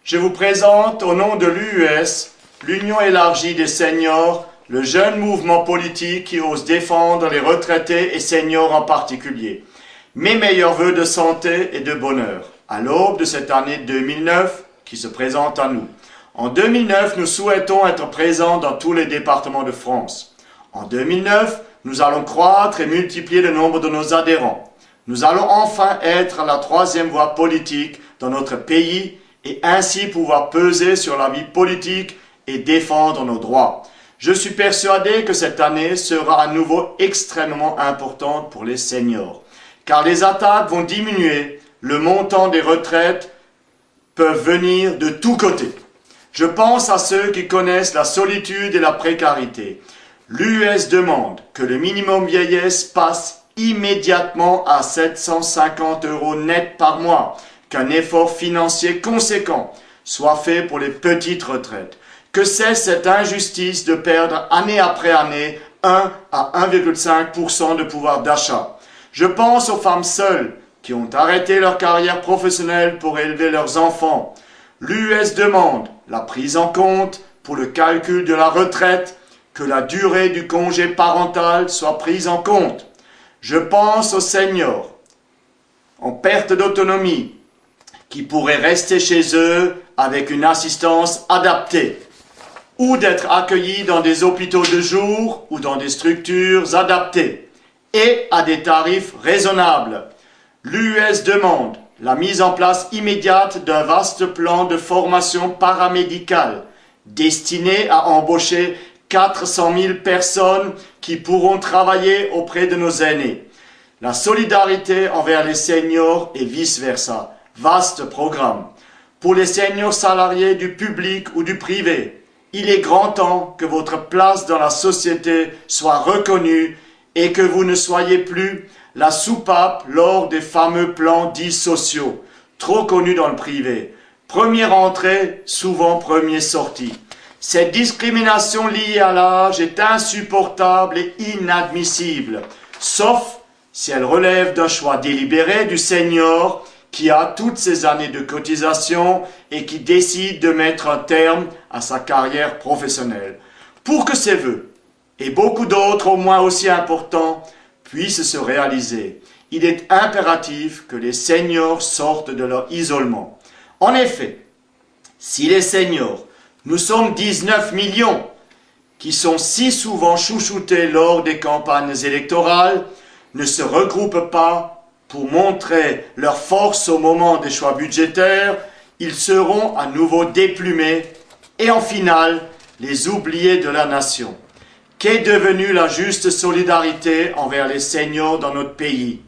Je vous présente au nom de l'UES, l'Union élargie des seniors, le jeune mouvement politique qui ose défendre les retraités et seniors en particulier. Mes meilleurs vœux de santé et de bonheur à l'aube de cette année 2009 qui se présente à nous. En 2009, nous souhaitons être présents dans tous les départements de France. En 2009, nous allons croître et multiplier le nombre de nos adhérents. Nous allons enfin être la troisième voie politique dans notre pays et ainsi pouvoir peser sur la vie politique et défendre nos droits. Je suis persuadé que cette année sera à nouveau extrêmement importante pour les seniors, car les attaques vont diminuer, le montant des retraites peuvent venir de tous côtés. Je pense à ceux qui connaissent la solitude et la précarité. L'UES demande que le minimum vieillesse passe immédiatement à 750 € net par mois, qu'un effort financier conséquent soit fait pour les petites retraites, que cesse cette injustice de perdre année après année 1 à 1,5% de pouvoir d'achat. Je pense aux femmes seules qui ont arrêté leur carrière professionnelle pour élever leurs enfants. L'UES demande la prise en compte pour le calcul de la retraite, que la durée du congé parental soit prise en compte. Je pense aux seniors en perte d'autonomie qui pourraient rester chez eux avec une assistance adaptée ou d'être accueillis dans des hôpitaux de jour ou dans des structures adaptées et à des tarifs raisonnables. L'UES demande la mise en place immédiate d'un vaste plan de formation paramédicale destiné à embaucher 400 000 personnes qui pourront travailler auprès de nos aînés. La solidarité envers les seniors et vice-versa. Vaste programme. Pour les seniors salariés du public ou du privé, il est grand temps que votre place dans la société soit reconnue et que vous ne soyez plus la soupape lors des fameux plans dits sociaux, trop connus dans le privé. Première entrée, souvent première sortie. Cette discrimination liée à l'âge est insupportable et inadmissible, sauf si elle relève d'un choix délibéré du senior qui a toutes ces années de cotisation et qui décide de mettre un terme à sa carrière professionnelle. Pour que ces vœux, et beaucoup d'autres au moins aussi importants, puissent se réaliser, il est impératif que les seniors sortent de leur isolement. En effet, si les seniors, nous sommes 19 millions, qui sont si souvent chouchoutés lors des campagnes électorales, ne se regroupent pas pour montrer leur force au moment des choix budgétaires, ils seront à nouveau déplumés et en finale les oubliés de la nation. Qu'est devenue la juste solidarité envers les seniors dans notre pays?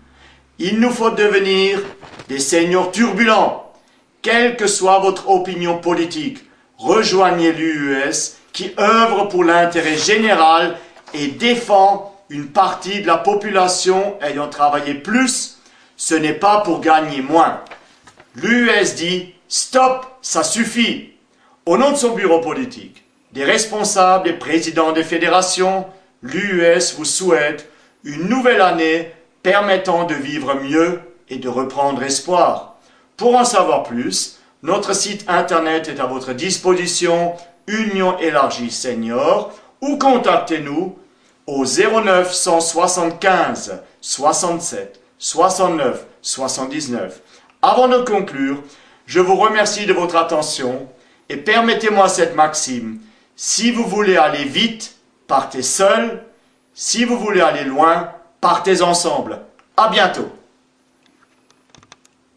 Il nous faut devenir des seniors turbulents. Quelle que soit votre opinion politique, rejoignez l'UES qui œuvre pour l'intérêt général et défend une partie de la population ayant travaillé plus. Ce n'est pas pour gagner moins. L'UES dit « Stop, ça suffit !» Au nom de son bureau politique, des responsables et présidents des fédérations, l'UES vous souhaite une nouvelle année permettant de vivre mieux et de reprendre espoir. Pour en savoir plus, notre site internet est à votre disposition, Union élargie senior, ou contactez-nous au 09 175 67 69 79. Avant de conclure, je vous remercie de votre attention et permettez-moi cette maxime. Si vous voulez aller vite, partez seul. Si vous voulez aller loin, partez ensemble. À bientôt.